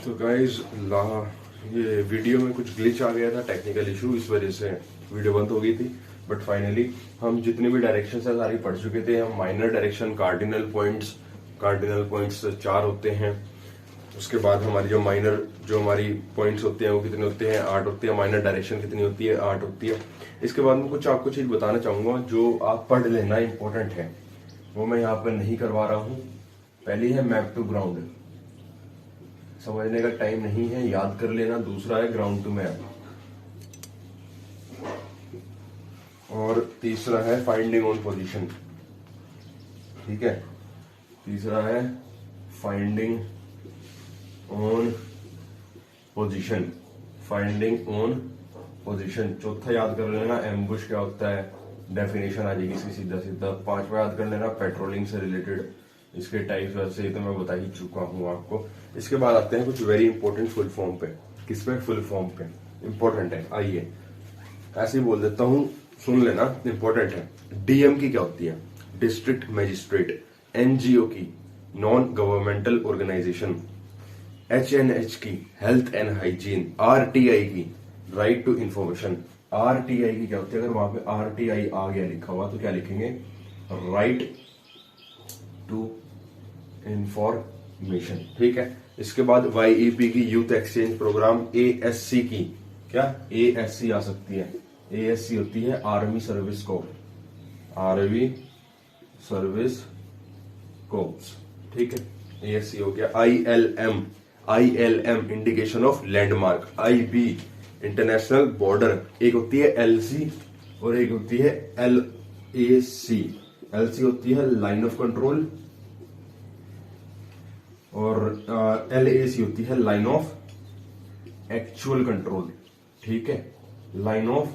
तो गाइज ये वीडियो में कुछ ग्लिच आ गया था, टेक्निकल इशू, इस वजह से वीडियो बंद हो गई थी। बट फाइनली हम जितने भी डायरेक्शन है सारी पढ़ चुके थे। हम माइनर डायरेक्शन, कार्डिनल पॉइंट्स 4 होते हैं। उसके बाद हमारी जो हमारी पॉइंट्स होते हैं वो कितने होते हैं, 8 होते हैं। माइनर डायरेक्शन कितनी होती है, 8 होती है। इसके बाद में कुछ आपको चीज बताना चाहूंगा जो आप पढ़ लेना इंपॉर्टेंट है, वो मैं यहाँ पर नहीं करवा रहा हूँ। पहली है मैप टू ग्राउंड, समझने का टाइम नहीं है, याद कर लेना। दूसरा है ग्राउंड टू मैप, और तीसरा है फाइंडिंग ऑन पोजीशन। ठीक है, तीसरा है फाइंडिंग ऑन पोजीशन, चौथा याद कर लेना एम्बुश क्या होता है, डेफिनेशन आ जाएगी इसकी सीधा सीधा। पांचवा याद कर लेना पेट्रोलिंग से रिलेटेड, इसके टाइप्स वैसे ही तो मैं बता ही चुका हूं आपको। इसके बाद आते हैं कुछ वेरी इंपॉर्टेंट फुल फॉर्म पे। किस पे? फुल फॉर्म पे इंपॉर्टेंट है। आइए ऐसे ही बोल देता हूं, सुन लेना, इंपॉर्टेंट है। डीएम की क्या होती है? District magistrate. एनजीओ की नॉन गवर्नमेंटल ऑर्गेनाइजेशन। एचएनएच की हेल्थ एंड हाइजीन। आरटीआई की राइट टू इंफॉर्मेशन। आरटीआई की क्या होती है? अगर वहां पे आरटीआई आ गया लिखा हुआ तो क्या लिखेंगे? Right to information. ठीक है। इसके बाद वाईईपी की यूथ एक्सचेंज प्रोग्राम। एएससी की क्या? एएससी आ सकती है। एएससी होती है army service corps, army service corps. ठीक है, एएससी हो गया। ILM indication of landmark. IB international border. एक होती है एलसी और एक होती है एलएसी। एलसी होती है लाइन ऑफ कंट्रोल और एलएसी होती है लाइन ऑफ एक्चुअल कंट्रोल। ठीक है, line of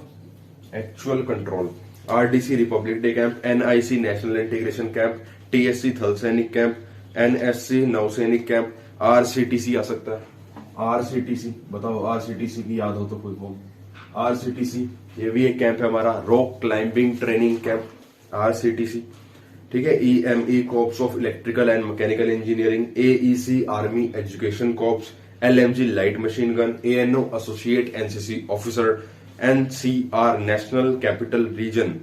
actual control. RDC Republic day camp. NIC national integration camp. TSC थल सैनिक कैंप। एनएससी नौसैनिक कैंप। आरसीटीसी आ सकता है। आरसीटीसी बताओ, आरसीटीसी की याद हो तो फुल फॉर्म। आरसीटीसी ये भी एक कैंप है हमारा, rock climbing training camp, RCTC. ठीक है। EME corps of electrical and mechanical engineering. AEC army education corps. LMG light machine gun. ANO associate NCC officer. NCR national capital region.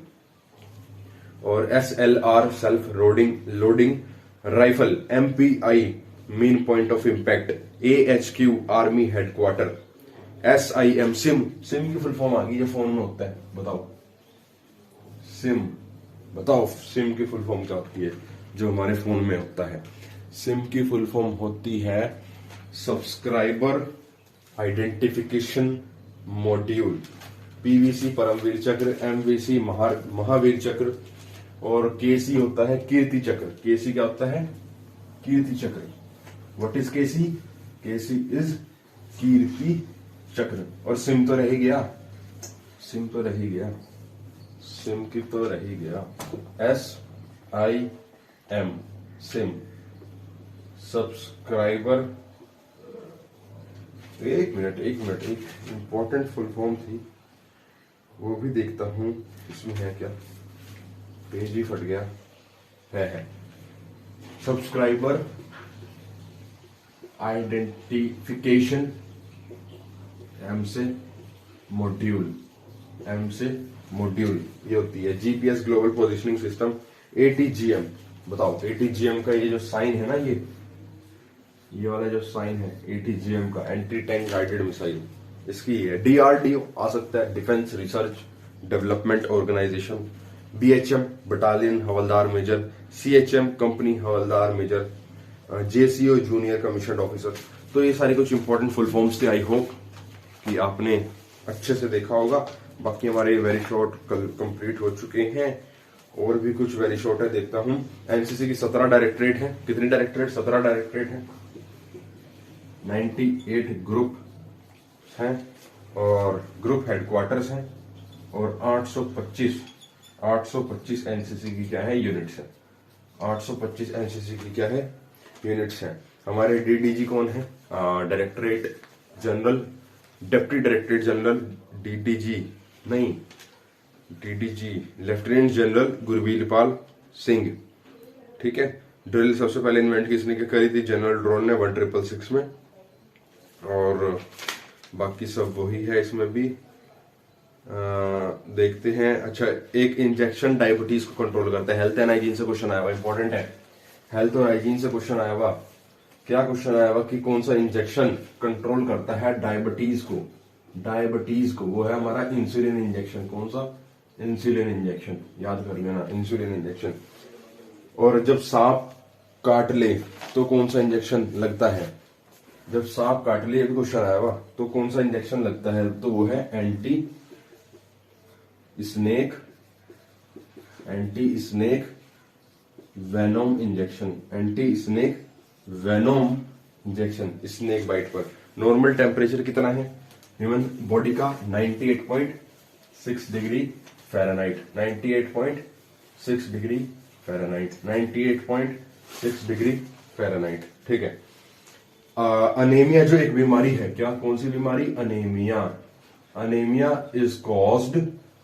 और SLR self loading rifle. MPI main point of impact. AHQ army headquarter. SIM sim की full form आ गई, जो phone में होता है, बताओ SIM की फुल फॉर्म क्या होती है जो हमारे फोन में होता है? सिम की फुल फॉर्म होती है subscriber identification module. PVC Param Vir Chakra. MVC Mahavir चक्र। और केसी होता है कीर्ति चक्र। केसी क्या होता है? Kirti Chakra. What is KC? KC is Kirti Chakra. और सिम तो रह ही गया, सिम की तो रह ही गया। SIM SIM, subscriber. एक मिनट एक इंपॉर्टेंट फुल फॉर्म थी, वो भी देखता हूं इसमें है क्या। पेज ही फट गया। है सब्सक्राइबर आइडेंटिफिकेशन। एम से मॉड्यूल ये होती है। GPS global positioning system. ATGM बताओ, एटीजीएम का ये जो साइन है ना, ये वाला जो साइन है एटीजीएम का, एंटी टैंक गाइडेड मिसाइल, इसकी है। डीआरडीओ आ सकता है, defence research development organisation. BHM battalion havildar major. CHM company havildar major. JCO junior commission officer. तो ये सारे कुछ इंपॉर्टेंट फुल फॉर्म्स थे। आई होप कि आपने अच्छे से देखा होगा। बाकी हमारे वेरी शॉर्ट कंप्लीट हो चुके हैं, और भी कुछ वेरी शॉर्ट है, देखता हूं। एनसीसी की 17 डायरेक्टरेट है। कितनी डायरेक्टरेट? 17 डायरेक्टरेट है। 98 ग्रुप हैं और ग्रुप हेडक्वार्टर्स हैं, और 825 एनसीसी की क्या है? यूनिट्स है। 825 एनसीसी की क्या है? यूनिट्स हैं। हमारे डीडीजी कौन है? Directorate general, deputy directorate general, DDG नहीं, DDG lieutenant general Gurbirpal Singh. ठीक है। ड्रिल सबसे पहले इन्वेंट किसने करी थी? जनरल ड्रोन ने 1666 में। और बाकी सब वही है इसमें भी। देखते हैं। अच्छा, एक इंजेक्शन डायबिटीज को कंट्रोल करता है। हेल्थ एंड हाइजीन से क्वेश्चन आया हुआ, इंपॉर्टेंट है। हेल्थ और हाइजीन से क्वेश्चन आया हुआ। क्या क्वेश्चन आया हुआ कि कौन सा इंजेक्शन कंट्रोल करता है डायबिटीज को? डायबिटीज को वो है हमारा इंसुलिन इंजेक्शन। कौन सा? इंसुलिन इंजेक्शन, याद कर लेना, इंसुलिन इंजेक्शन। और जब सांप काट ले तो कौन सा इंजेक्शन लगता है? जब सांप काट ले, अभी क्वेश्चन आया हुआ, तो कौन सा इंजेक्शन लगता है? तो वो है anti snake venom injection. Anti snake venom injection snake bite पर। नॉर्मल टेम्परेचर कितना है ह्यूमन बॉडी का? 98.6 degree Fahrenheit. 98.6 degree Fahrenheit. 98.6 degree Fahrenheit. ठीक है। अनेमिया जो एक बीमारी है, क्या कौन सी बीमारी? Anaemia. Anaemia is caused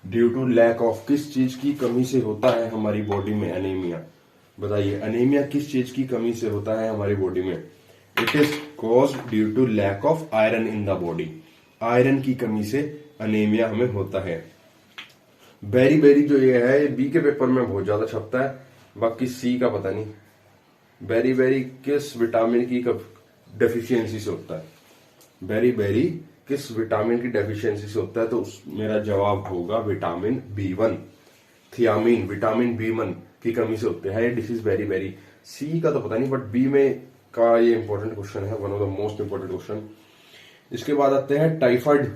due to lack of, किस चीज की कमी से होता है हमारी बॉडी में अनेमिया? बताइए, अनेमिया किस चीज की कमी से होता है हमारी बॉडी में? It is caused due to lack of iron in the body. Iron की कमी से अनेमिया हमें होता है। बेरी बेरी जो ये है, ये बी के पेपर में बहुत ज्यादा छपता है, बाकी सी का पता नहीं। बेरी बेरी किस विटामिन की डेफिशिएंसी से होता है? बेरी बेरी किस विटामिन की डेफिशिएंसी से होता है? तो मेरा जवाब होगा vitamin B1। Thiamine, vitamin B1 की कमी से होते हैं डिसीज बेरी बेरी। सी का तो पता नहीं, बट बी में का ये इंपॉर्टेंट क्वेश्चन है, one of the most important question. इसके बाद आते हैं टाइफाइड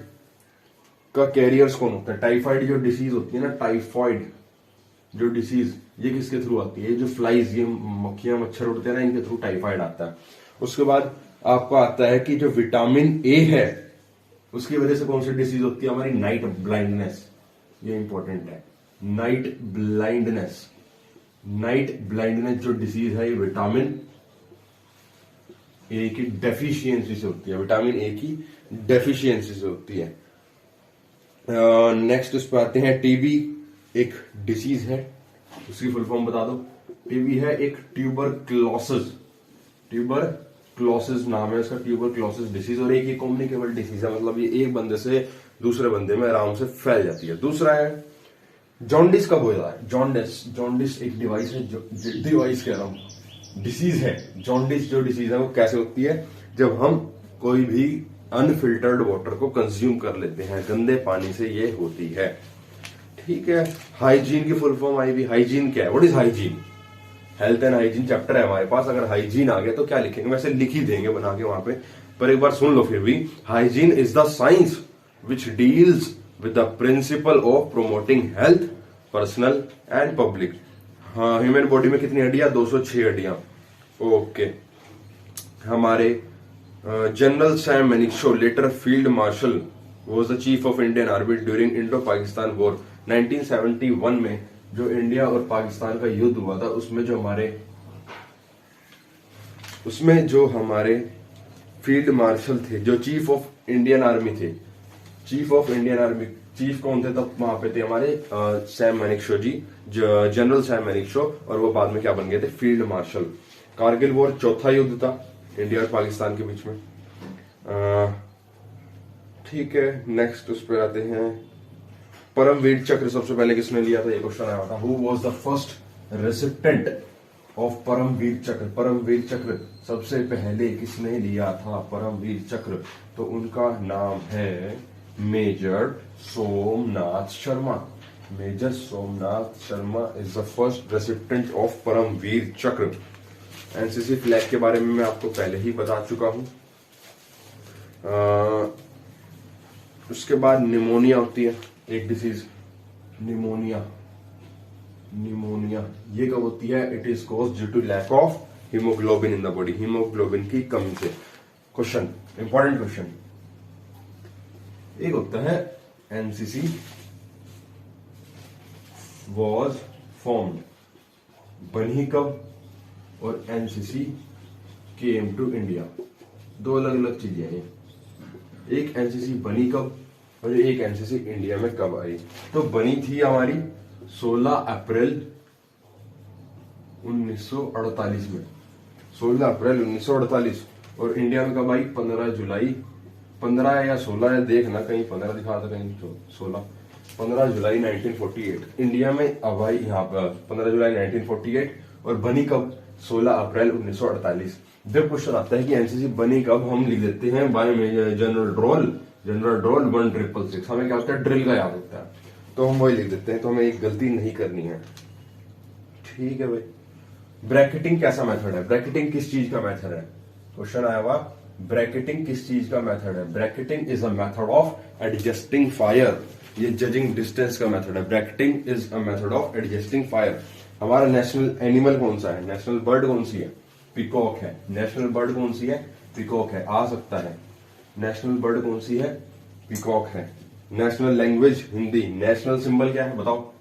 का कैरियर्स कौन होता है? टाइफाइड जो डिसीज होती है ना, टाइफाइड जो डिसीज, ये किसके थ्रू आती है? ये जो फ्लाइज, ये मक्खियां मच्छर उड़ते हैं ना, इनके थ्रू टाइफाइड आता है। उसके बाद आपको आता है कि जो विटामिन ए है, उसकी वजह से कौन सी डिसीज होती है हमारी? Night blindness. ये इंपॉर्टेंट है, नाइट ब्लाइंडनेस। नाइट ब्लाइंडनेस जो डिसीज है, ये विटामिन ए की डेफिशिएंसी से होती है। विटामिन ए की डेफिशिएंसी से होती है। नेक्स्ट उस पर आते हैं। टीबी एक डिसीज है, उसकी फुल फॉर्म बता दो। टीबी है एक ट्यूबरक्लोसिस। ट्यूबरक्लोसिस नाम है इसका, ट्यूबरक्लोसिस डिसीज। और एक ये कम्युनिकेबल डिसीज है, मतलब ये एक बंदे से दूसरे बंदे में आराम से फैल जाती है। दूसरा है जॉन्डिस। कब हो जाता है जॉन्डिस? जॉन्डिस एक डिवाइस है, डिवाइस कह रहा हूं, डिसीज है। जॉन्डिस जो डिसीज है वो कैसे होती है? जब हम कोई भी अनफिल्टर्ड वाटर को कंज्यूम कर लेते हैं, गंदे पानी से ये होती है। ठीक है। हाइजीन की फुल फॉर्म आई भी। हाइजीन क्या है? What is hygiene? Health and hygiene chapter है हमारे पास। अगर हाइजीन आ गया तो क्या लिखेंगे? वैसे लिख ही देंगे बना के वहां पे, पर एक बार सुन लो फिर भी। Hygiene is the science which deals with the principle of promoting health, personal and public. हाँ, ह्यूमन बॉडी में कितनी हड्डियां? 206 हड्डियां। ओके। हमारे general Sam Manekshaw, later field marshal, was the chief of Indian army during Indo Pakistan war. 1971 में जो India और पाकिस्तान का युद्ध हुआ था, उसमें जो हमारे फील्ड मार्शल थे, जो चीफ ऑफ इंडियन आर्मी थे, chief of Indian army, chief कौन थे तब वहां पे? थे हमारे सैम मैनिक्शो जी, जनरल सैम मैनिक्शो, और वो बाद में क्या बन गए थे? Field marshal. कारगिल वॉर चौथा युद्ध था इंडिया और पाकिस्तान के बीच में। ठीक है। नेक्स्ट उस पर आते हैं। परमवीर चक्र सबसे पहले किसने लिया था? ये क्वेश्चन आया था। Who was the first recipient of Param Vir Chakra? Param Vir चक्र सबसे पहले किसने लिया था परमवीर चक्र? तो उनका नाम है major Somnath Sharma. Major Somnath Sharma is the first recipient of Param Vir Chakra. NCC flag के बारे में मैं आपको पहले ही बता चुका हूं। उसके बाद निमोनिया होती है एक डिसीज, निमोनिया। ये कब होती है? It is caused due to lack of haemoglobin in the body. Haemoglobin की कमी से। Question, important question. एक होता है एनसीसी वॉज फॉर्म्ड, बनी कब? और एनसीसी केम टू इंडिया, दो अलग अलग चीजें हैं। एक एनसीसी बनी कब और एक एनसीसी इंडिया में कब आई? तो बनी थी हमारी 16 अप्रैल 1948 में, 16 अप्रैल 1948। और इंडिया में कब आई? 15 जुलाई 15 या 16 है, देखना कहीं 15 दिखा था कहीं 16। 15 जुलाई 1948 इंडिया में हवाई यहाँ पर 15 जुलाई 1948 और बनी कब? 16 अप्रैल 1948। जब क्वेश्चन आता है कि एनसीसी बनी कब, हम लिख देते हैं बाय जनरल ड्रोल 1666। हमें क्या होता है? ड्रिल का याद होता है, तो हम वही लिख देते हैं, तो हमें एक गलती नहीं करनी है। ठीक है भाई। ब्रैकेटिंग कैसा मेथड है? ब्रैकेटिंग किस चीज का मेथड है? क्वेश्चन आया हुआ, ब्रैकेटिंग किस चीज का मेथड है? Bracketing is a method of adjusting fire. ये जजिंग डिस्टेंस का मेथड है। Bracketing is a method of adjusting fire. हमारा नेशनल एनिमल कौन सा है? नेशनल बर्ड कौन सी है? पीकॉक है। नेशनल बर्ड कौन सी है? पीकॉक है। आ सकता है। नेशनल बर्ड कौन सी है? पीकॉक है। National language Hindi. National symbol क्या है बताओ?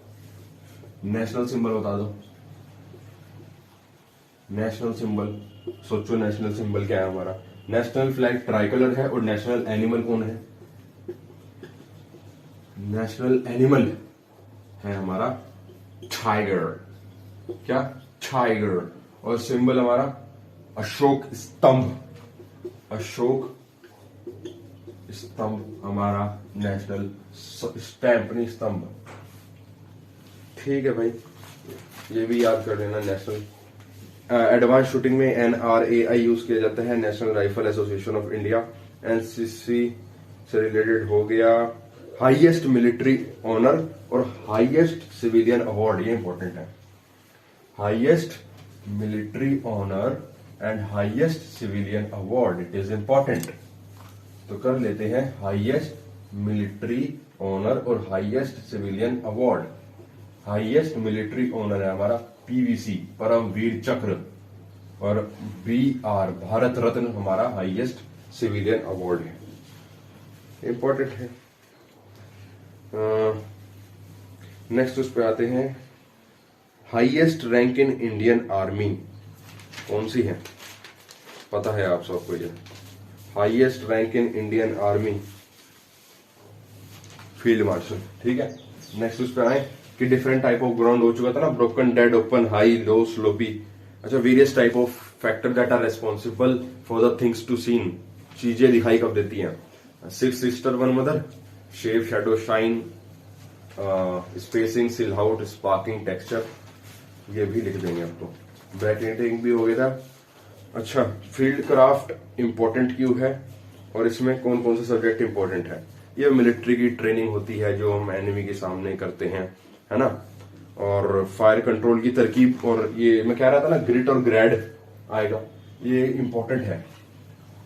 नेशनल सिंबल बता दो। नेशनल सिंबल सोचो, नेशनल सिंबल क्या है हमारा? नेशनल फ्लैग ट्राई कलर है। और नेशनल एनिमल कौन है? नेशनल एनिमल है हमारा टाइगर। क्या? टाइगर। और सिंबल हमारा अशोक स्तंभ। अशोक स्तंभ हमारा नेशनल स्टैंप, नहीं स्तंभ। ठीक है भाई, ये भी याद कर लेना। नेशनल एडवांस शूटिंग में NRAI यूज किया जाता है, national rifle association of India. NCC से रिलेटेड हो गया। हाईएस्ट मिलिट्री ऑनर और हाईएस्ट सिविलियन अवार्ड, ये इंपॉर्टेंट है। Highest military honour and highest civilian award, it is important. तो कर लेते हैं हाईएस्ट मिलिट्री ऑनर और highest civilian award. Highest military honour है हमारा PVC, परमवीर चक्र। और BR, भारत रत्न हमारा हाईएस्ट सिविलियन अवार्ड है, इंपॉर्टेंट है। नेक्स्ट उस पे आते हैं, highest rank in Indian army कौन सी है? पता है आप सबको ये? Highest rank in Indian army field marshal. ठीक है। नेक्स्ट उस पे आए कि डिफरेंट टाइप ऑफ ग्राउंड हो चुका था ना, broken, dead, open, high, low, sloppy. अच्छा, various type of factor that are responsible for the things to seen. चीजें दिखाई कब देती हैं? 6 sister 1 mother, shape, shadow, shine, spacing, silhouette, sparking, texture, ये भी लिख देंगे अब तो। ब्रैकेटिंग भी हो गया था। अच्छा, फील्ड क्राफ्ट इंपॉर्टेंट क्यों है और इसमें कौन कौन से सब्जेक्ट इंपॉर्टेंट है? ये मिलिट्री की ट्रेनिंग होती है जो हम एनिमी के सामने करते हैं, है ना। और फायर कंट्रोल की तरकीब, और ये मैं कह रहा था ना ग्रिट और ग्रैड आएगा, ये इंपॉर्टेंट है।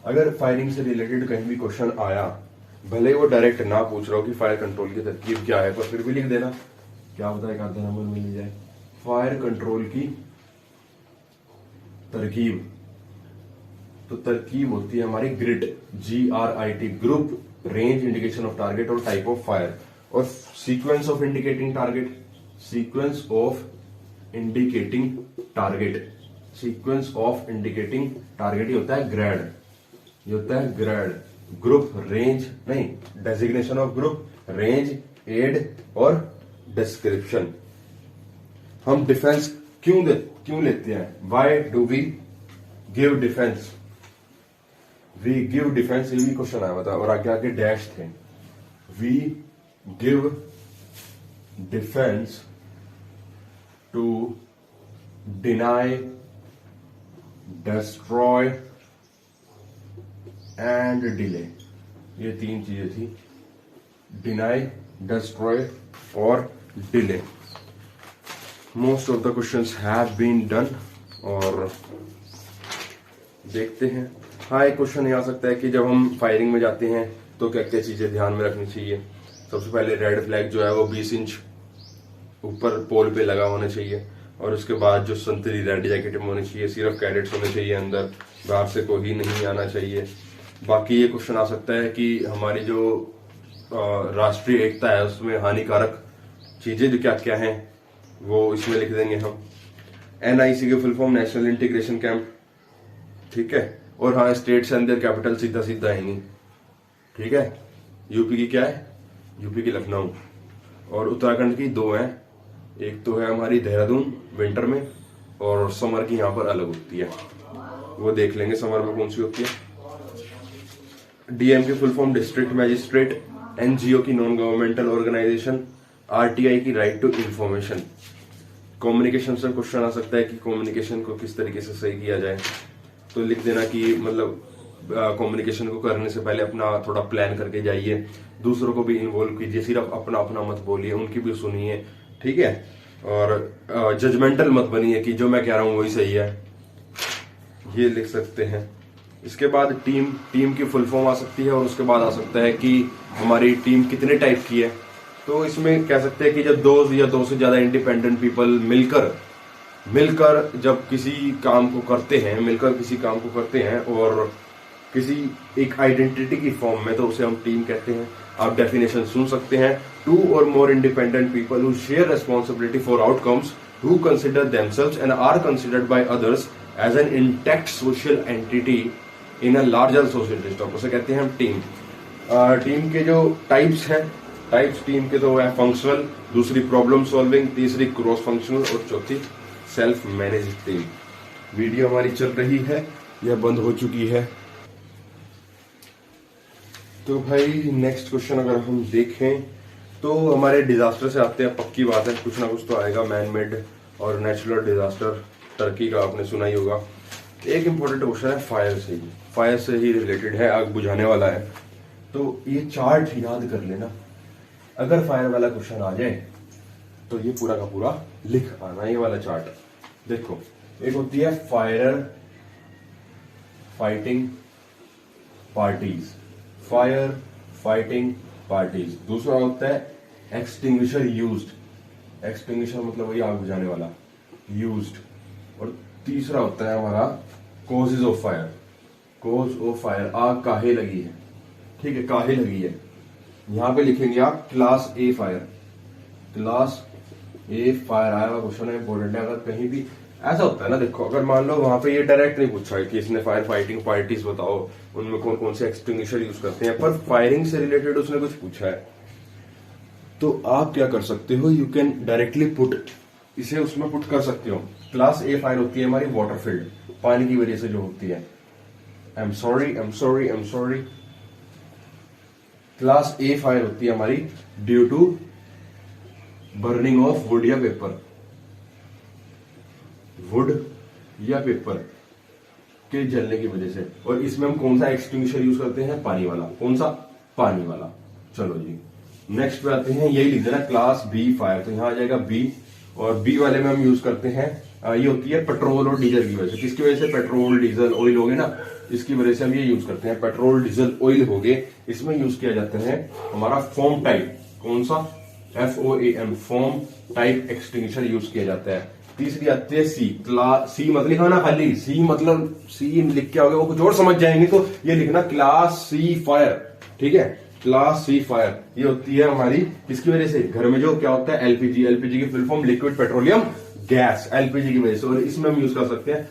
अगर फायरिंग से रिलेटेड कहीं भी क्वेश्चन आया, भले वो डायरेक्ट ना पूछ रहा हो कि फायर कंट्रोल की तरकीब क्या है, पर फिर भी लिख देना, क्या होता है, एक आधा नंबर मिल जाए। फायर कंट्रोल की तरकीब, तो तरकीब होती है हमारी grid, GRIT, group, range, indication of target और टाइप ऑफ फायर। और sequence of indicating target, sequence of indicating target, sequence of indicating target, ये होता है ग्रेड, ये होता है ग्रेड। ग्रुप, रेंज नहीं, designation of group, range, aid और डिस्क्रिप्शन। हम डिफेंस क्यों लेते हैं? Why do we give defence? We give defence, ये भी क्वेश्चन आया था और आगे आगे डैश थे। We give defence to deny, destroy and delay, ये 3 चीजें थी, डिनाई, डिस्ट्रॉय और delay. Most of the questions have been done. और देखते हैं, हाँ एक क्वेश्चन ये आ सकता है कि जब हम फायरिंग में जाते हैं तो क्या क्या चीजें ध्यान में रखनी चाहिए। सबसे पहले रेड फ्लैग जो है वो 20 इंच ऊपर पोल पे लगा होना चाहिए, और उसके बाद जो संतरी रेड जैकेट में होनी चाहिए, सिर्फ कैडेट्स होने चाहिए अंदर, बाहर से कोई नहीं आना चाहिए। बाकी ये क्वेश्चन आ सकता है कि हमारी जो राष्ट्रीय एकता है उसमें हानिकारक चीजें जो क्या क्या हैं वो इसमें लिख देंगे हम। NIC के full form national integration camp, ठीक है। और हाँ, स्टेट से अंदर कैपिटल सीधा सीधा आएंगी, ठीक है। यूपी की क्या है? यूपी की लखनऊ। और उत्तराखंड की 2 हैं, एक तो है हमारी देहरादून विंटर में, और समर की यहाँ पर अलग होती है, वो देख लेंगे समर में कौन सी होती है। डीएम की full form district magistrate, NGO की नॉन गवर्नमेंटल ऑर्गेनाइजेशन, आरटीआई की राइट टू इंफॉर्मेशन। कम्युनिकेशन से क्वेश्चन आ सकता है कि कम्युनिकेशन को किस तरीके से सही किया जाए, तो लिख देना कि मतलब कम्युनिकेशन को करने से पहले अपना थोड़ा प्लान करके जाइए, दूसरों को भी इन्वॉल्व कीजिए, सिर्फ अपना अपना मत बोलिए, उनकी भी सुनिए, ठीक है। और जजमेंटल मत बनिए कि जो मैं कह रहा हूं वही सही है, ये लिख सकते हैं। इसके बाद टीम की फुल फॉर्म आ सकती है, और उसके बाद आ सकता है कि हमारी टीम कितने टाइप की है। तो इसमें कह सकते हैं कि जब दो या दो से ज्यादा इंडिपेंडेंट पीपल मिलकर जब किसी काम को करते हैं और किसी एक आइडेंटिटी की फॉर्म में, तो उसे हम टीम कहते हैं। आप डेफिनेशन सुन सकते हैं, 2 or more independent people who share responsibility for outcomes, who consider themselves and are considered by others as an intact social entity in a larger social system, उसे कहते हैं हम टीम। टीम के जो टाइप्स टीम के तो है functional, दूसरी प्रॉब्लम सॉल्विंग, तीसरी क्रॉस फंक्शनल, और चौथी सेल्फ मैनेज टीम। वीडियो हमारी चल रही है या बंद हो चुकी है? तो भाई नेक्स्ट क्वेश्चन अगर हम देखें तो हमारे डिजास्टर से आते हैं, पक्की बात है कुछ ना कुछ तो आएगा, मैन मेड और नेचुरल डिजास्टर। टर्की का आपने सुना ही होगा। एक इंपॉर्टेंट क्वेश्चन है फायर से ही रिलेटेड है, आग बुझाने वाला है। तो ये चार्ट याद कर लेना, अगर फायर वाला क्वेश्चन आ जाए तो ये पूरा का पूरा लिख आना, ये वाला चार्ट। देखो, एक होती है फायर फाइटिंग पार्टीज, दूसरा होता है एक्सटिंग्विशर यूज्ड, एक्सटिंग्विशर मतलब वही आग बुझाने वाला, यूज्ड। और तीसरा होता है हमारा कॉजेज ऑफ फायर, आग काहे लगी है, ठीक है, काहे लगी है। यहां पे लिखेंगे आप क्लास ए फायर आया हुआ क्वेश्चन है, इंपॉर्टेंट है। अगर कहीं भी ऐसा होता है ना, देखो अगर मान लो वहां पे ये डायरेक्ट नहीं पूछा है कि इसने फायर फाइटिंग पार्टीज बताओ उनमें कौन कौन से एक्सटिंग्विशर यूज करते हैं, पर फायरिंग से रिलेटेड उसने कुछ पूछा है, तो आप क्या कर सकते हो, यू कैन डायरेक्टली इसे उसमें पुट कर सकते हो। क्लास ए फायर होती है हमारी वाटर फील्ड, पानी की वजह से जो होती है। I am sorry. Class A fire होती है हमारी due to burning of wood या पेपर के जलने की वजह से। और इसमें हम कौन सा एक्सटिंग्विशर यूज करते हैं, पानी वाला। कौन सा, पानी वाला। चलो जी नेक्स्ट पे आते हैं, यही लिख देना क्लास बी फायर, तो यहां आ जाएगा बी। और बी वाले में हम यूज करते हैं, ये होती है पेट्रोल और डीजल की वजह से। किसकी वजह से, पेट्रोल डीजल ऑयल हो गए ना, इसकी वजह से हम ये यूज करते हैं, पेट्रोल डीजल ऑयल हो गए। इसमें यूज किया जाता है हमारा फोम टाइप, कौन सा, FOAM, foam type extinguisher use किया जाता है। तीसरी आती है सी मत लिखा ना, खाली सी मतलब सी लिख के आओगे वो कुछ और समझ जाएंगे, तो ये लिखना क्लास सी फायर, ठीक है, क्लास सी फायर। ये होती है हमारी किसकी वजह से, घर में जो क्या होता है एलपीजी की full form liquid petroleum gas, LPG की वजह से। और इसमें हम यूज कर सकते हैं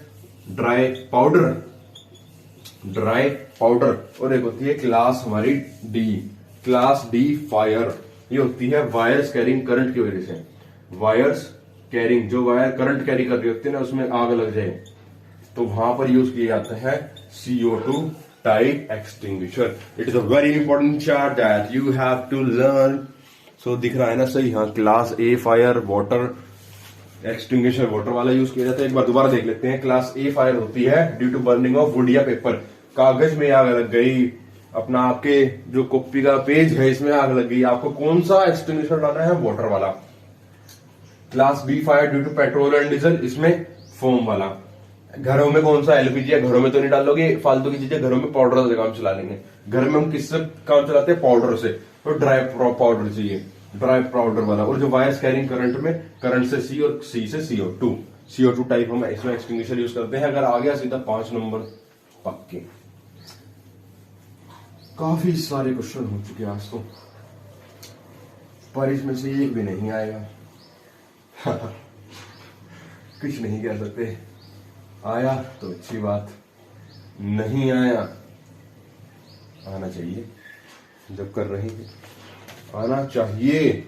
ड्राई पाउडर। और एक होती है क्लास हमारी क्लास डी फायर, ये होती है वायर्स कैरिंग करंट की वजह से। वायर्स कैरिंग, जो वायर करंट कैरी कर रही होती है ना, उसमें आग लग जाए तो वहां पर यूज किया जाता है CO2 type extinguisher. It is a very important chart that you have to learn. So दिख रहा है ना सही, हाँ, class A fire water extinguisher water वाला यूज किया जाता है। एक बार दोबारा देख लेते हैं। क्लास ए फायर होती है due to burning of wood या पेपर, कागज में आग लग गई, अपना आपके जो कॉपी का पेज है इसमें आग लग गई, आपको कौन सा एक्सटिंग्विशर लाना है, वाटर वाला। Class B fire due to petrol and diesel, इसमें फोम वाला। घरों में कौन सा, एलपीजी है, घरों में तो नहीं डालोगे फालतू की चीजें, घरों में पाउडर से काम चला लेंगे। घर में हम किससे काम चलाते हैं, पाउडर से, तो ड्राई पाउडर चाहिए, ड्राई पाउडर वाला। और जो वायर्स कैरिंग करंट में, करंट से सी और सी से CO2 टाइप हम इसमें एक्सटिंग्विशर यूज करते हैं। अगर आ गया सीधा 5 नंबर पक्के। काफी सारे क्वेश्चन हो चुके आज तो, पर इसमें से एक भी नहीं आएगा। कुछ नहीं कह सकते, आया तो अच्छी बात, नहीं आया, आना चाहिए, जब कर रहे हैं आना चाहिए।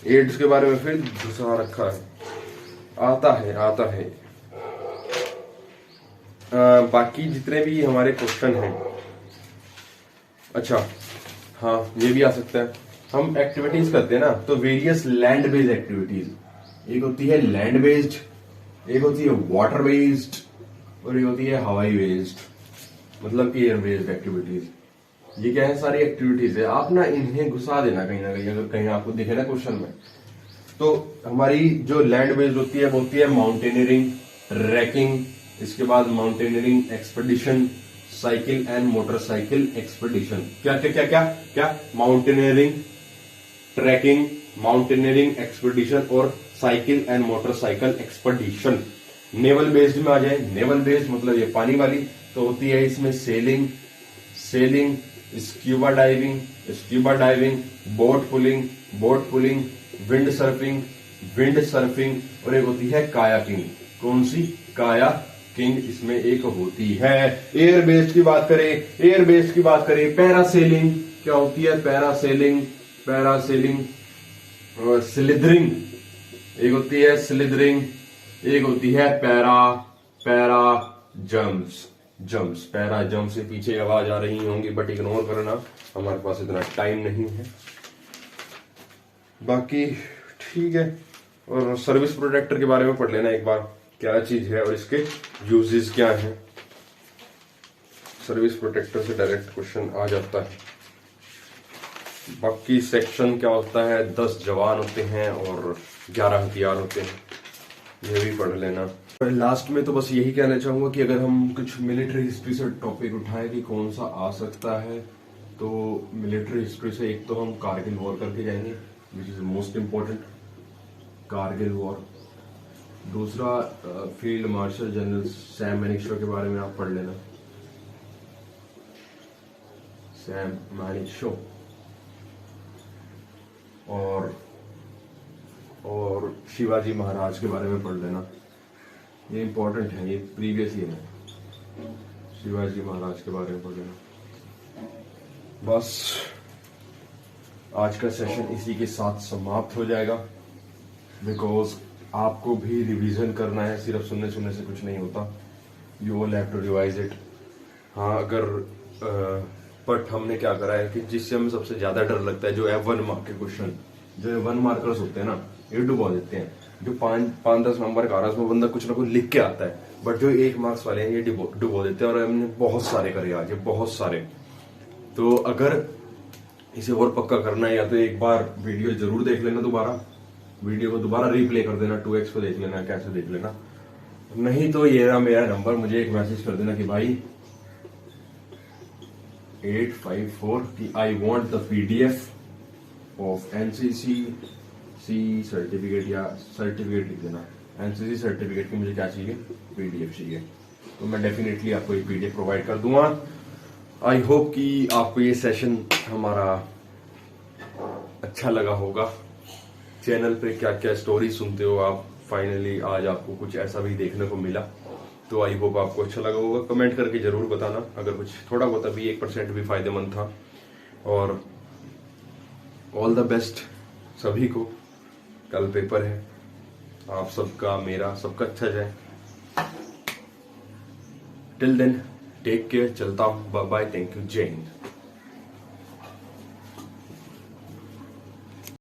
एड्स के बारे में फिर घुसा रखा है, आता है। बाकी जितने भी हमारे क्वेश्चन हैं अच्छा, हाँ ये भी आ सकता है। हम एक्टिविटीज करते हैं ना, तो वेरियस लैंड बेस्ड एक्टिविटीज, एक होती है लैंड बेस्ड, एक होती है वाटर बेस्ड, और एक होती है हवाई बेस्ड, मतलब एयर बेस्ड एक्टिविटीज। ये क्या है, सारी एक्टिविटीज है। आप ना इन्हें घुसा देना कहीं ना कहीं, अगर कहीं आपको दिखे ना क्वेश्चन में। तो हमारी जो लैंड बेस्ड होती है वो होती है माउंटेनियरिंग, ट्रैकिंग, इसके बाद mountaineering expedition, cycle and motorcycle expedition. क्या क्या क्या क्या क्या, माउंटेनियरिंग, ट्रैकिंग, माउंटेनियरिंग एक्सपेडिशन और cycle and motorcycle expedition. Naval based में आ जाए, नेवल बेस्ड मतलब ये पानी वाली, तो होती है इसमें selling, selling, scuba diving, scuba diving, boat pulling, boat pulling, wind surfing, wind surfing, और एक होती है कायाकिंग। कौन सी, काया किंग इसमें एक होती है। एयर बेस्ड की बात करें, एयर बेस्ड की बात करें, पैरासेलिंग, क्या होती है, पैरासेलिंग, पैरासेलिंग, स्लिदरिंग, एक होती है स्लिदरिंग, एक होती है para jumps, jumps, para jump से पीछे आवाज आ रही होंगी, बट इग्नोर करना, हमारे पास इतना टाइम नहीं है। बाकी ठीक है। और सर्विस प्रोटेक्टर के बारे में पढ़ लेना एक बार, क्या चीज है और इसके यूजेस क्या हैं। सर्विस प्रोटेक्टर से डायरेक्ट क्वेश्चन आ जाता है। बाकी सेक्शन क्या होता है, 10 जवान होते हैं और 11 हथियार होते हैं, ये भी पढ़ लेना। लास्ट में तो बस यही कहना चाहूंगा कि अगर हम कुछ मिलिट्री हिस्ट्री से टॉपिक उठाएं कि कौन सा आ सकता है, तो मिलिट्री हिस्ट्री से एक तो हम कारगिल वॉर करके जाएंगे, which is most important, Kargil war. दूसरा फील्ड मार्शल जनरल सैम मैनिक्शो के बारे में आप पढ़ लेना, सैम मैनिक्शो। और शिवाजी महाराज के बारे में पढ़ लेना, ये इंपॉर्टेंट है, ये प्रीवियस ईयर है, शिवाजी महाराज के बारे में पढ़ लेना। बस आज का सेशन इसी के साथ समाप्त हो जाएगा, बिकॉज आपको भी रिवीजन करना है, सिर्फ सुनने सुनने से कुछ नहीं होता, you all have to revise it. हाँ अगर बट हमने क्या करा है कि जिससे हमें सबसे ज्यादा डर लगता है, जो है 1 मार्क के क्वेश्चन, जो 1 मार्कर्स होते हैं ना, ये डुबा देते हैं। जो 5-10 नंबर का आ रहा है उसमें बंदा कुछ ना कुछ लिख के आता है, बट जो 1 मार्क्स वाले हैं ये डुबो देते हैं, और हमने बहुत सारे करे आज, बहुत सारे। तो अगर इसे और पक्का करना है, या तो एक बार वीडियो जरूर देख लेना, दोबारा वीडियो को दोबारा रिप्ले कर देना, 2x पे देख लेना, कैसे देख लेना। नहीं तो ये रहा मेरा नंबर, मुझे एक मैसेज कर देना कि भाई 854 कि I want the PDF of NCC certificate, या सर्टिफिकेट लिख देना, एनसीसी सर्टिफिकेट की मुझे क्या चाहिए, पीडीएफ चाहिए। तो मैं डेफिनेटली आपको ये पीडीएफ प्रोवाइड कर दूंगा। आई होप कि आपको ये सेशन हमारा अच्छा लगा होगा। चैनल पे क्या क्या स्टोरी सुनते हो आप, फाइनली आज आपको कुछ ऐसा भी देखने को मिला, तो आई होप आपको अच्छा लगा होगा। कमेंट करके जरूर बताना अगर कुछ थोड़ा बहुत भी 1% भी फायदेमंद था। और ऑल द बेस्ट सभी को, कल पेपर है, आप सबका मेरा सबका अच्छा जाए। टिल देन टेक केयर, चलता हूं, बाय बाय, थैंक यू, जय हिंद।